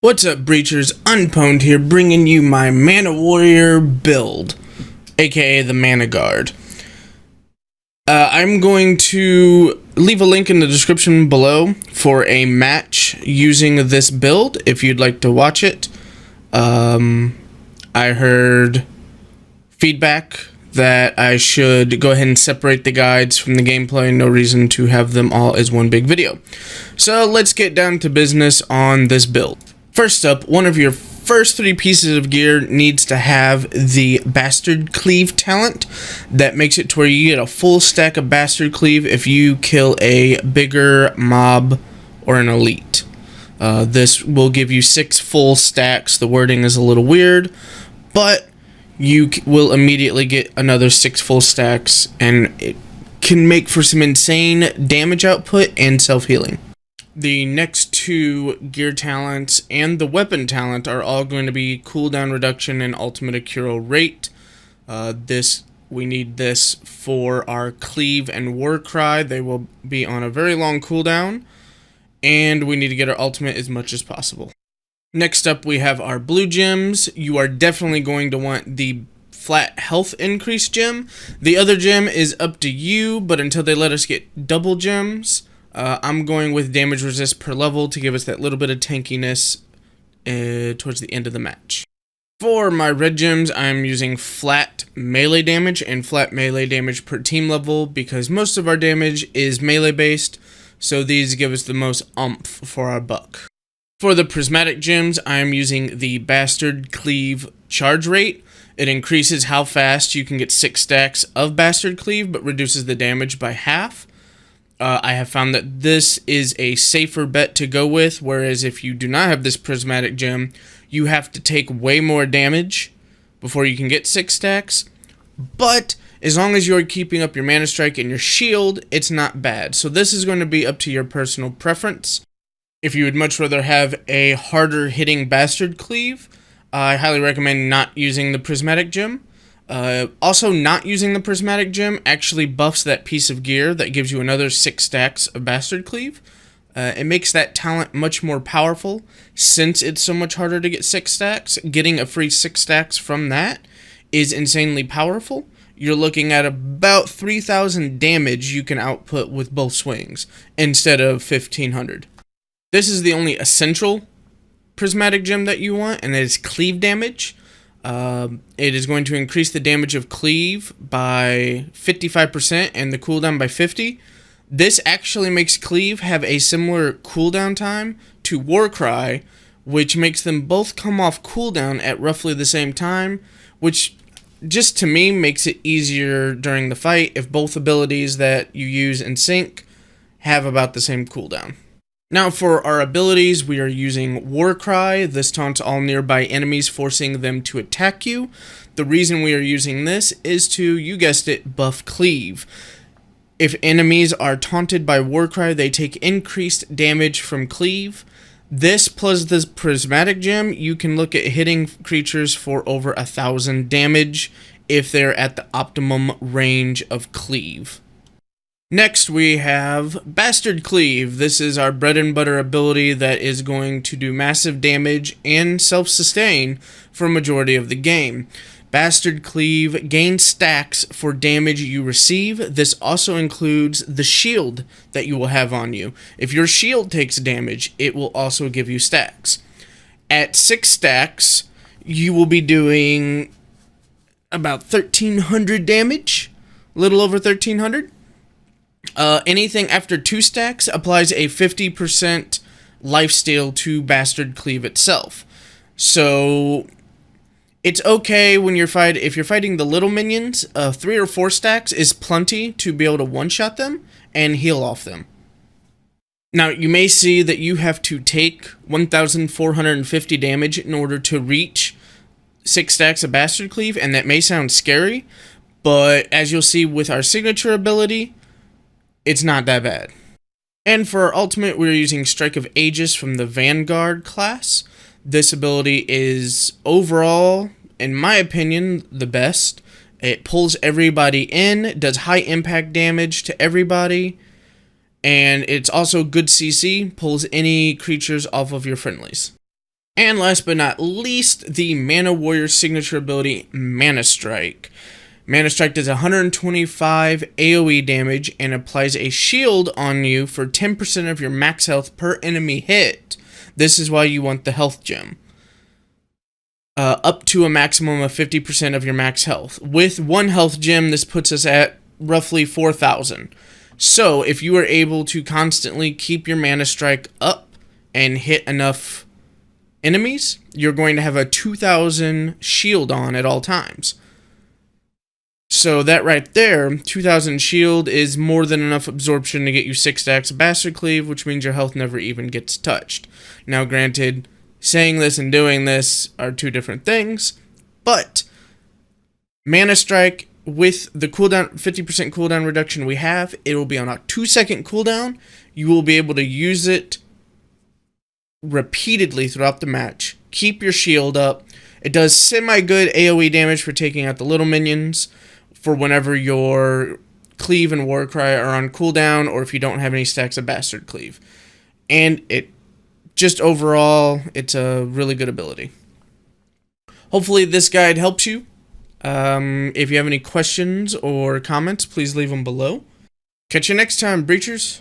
What's up, Breachers? Unpwned here, bringing you my Mana Warrior build, aka the Mana Guard. I'm going to leave a link in the description below for a match using this build if you'd like to watch it. I heard feedback that I should go ahead and separate the guides from the gameplay. No reason to have them all as one big video. So let's get down to business on this build. First up, one of your first three pieces of gear needs to have the Bastard Cleave talent. That makes it to where you get a full stack of Bastard Cleave if you kill a bigger mob or an elite. This will give you 6 full stacks. The wording is a little weird, but you will immediately get another 6 full stacks, and it can make for some insane damage output and self-healing. The next two gear talents and the weapon talent are all going to be cooldown reduction and ultimate accrual rate. We need this for our Cleave and Warcry. They will be on a very long cooldown, and we need to get our ultimate as much as possible. Next up, we have our blue gems. You are definitely going to want the flat health increase gem. The other gem is up to you, but until they let us get double gems, I'm going with damage resist per level to give us that little bit of tankiness towards the end of the match. For my red gems, I'm using flat melee damage and flat melee damage per team level because most of our damage is melee based, so these give us the most oomph for our buck. For the prismatic gems, I'm using the Bastard Cleave charge rate. It increases how fast you can get 6 stacks of Bastard Cleave, but reduces the damage by half. I have found that this is a safer bet to go with, whereas if you do not have this prismatic gem, you have to take way more damage before you can get 6 stacks. But as long as you're keeping up your mana strike and your shield, it's not bad. So this is going to be up to your personal preference. If you would much rather have a harder hitting Bastard Cleave, I highly recommend not using the prismatic gem. Also, not using the prismatic gem actually buffs that piece of gear that gives you another 6 stacks of Bastard Cleave. It makes that talent much more powerful since it's so much harder to get 6 stacks. Getting a free 6 stacks from that is insanely powerful. You're looking at about 3,000 damage you can output with both swings instead of 1,500. This is the only essential prismatic gem that you want, and that is cleave damage. It is going to increase the damage of Cleave by 55% and the cooldown by 50. This actually makes Cleave have a similar cooldown time to Warcry, which makes them both come off cooldown at roughly the same time, which just to me makes it easier during the fight if both abilities that you use in sync have about the same cooldown. Now for our abilities, we are using Warcry. This taunts all nearby enemies, forcing them to attack you. The reason we are using this is to, you guessed it, buff Cleave. If enemies are taunted by Warcry, they take increased damage from Cleave. This plus the prismatic gem, you can look at hitting creatures for over 1,000 damage if they're at the optimum range of Cleave. Next, we have Bastard Cleave. This is our bread and butter ability that is going to do massive damage and self-sustain for a majority of the game. Bastard Cleave gains stacks for damage you receive. This also includes the shield that you will have on you. If your shield takes damage, it will also give you stacks. At 6 stacks, you will be doing about 1,300 damage, a little over 1,300. Anything after 2 stacks applies a 50% lifesteal to Bastard Cleave itself. So it's okay when if you're fighting the little minions, 3 or 4 stacks is plenty to be able to one-shot them and heal off them. Now, you may see that you have to take 1,450 damage in order to reach 6 stacks of Bastard Cleave, and that may sound scary, but as you'll see with our signature ability, it's not that bad. And for our ultimate, we're using Strike of Aegis from the Vanguard class. This ability is overall, in my opinion, the best. It pulls everybody in, does high impact damage to everybody, and it's also good CC, pulls any creatures off of your friendlies. And last but not least, the Mana Warrior signature ability, Mana Strike. Mana Strike does 125 AoE damage and applies a shield on you for 10% of your max health per enemy hit. This is why you want the health gem. Up to a maximum of 50% of your max health. With one health gem, this puts us at roughly 4,000. So, if you are able to constantly keep your Mana Strike up and hit enough enemies, you're going to have a 2,000 shield on at all times. So that right there, 2,000 shield is more than enough absorption to get you 6 stacks of Bastard Cleave, which means your health never even gets touched. Now granted, saying this and doing this are two different things, but Mana Strike with the cooldown, 50% cooldown reduction we have, it will be on a 2-second cooldown. You will be able to use it repeatedly throughout the match. Keep your shield up. It does semi-good AoE damage for taking out the little minions for whenever your Cleave and Warcry are on cooldown or if you don't have any stacks of Bastard Cleave. And it just overall, it's a really good ability. Hopefully this guide helps you. If you have any questions or comments, please leave them below. Catch you next time, Breachers.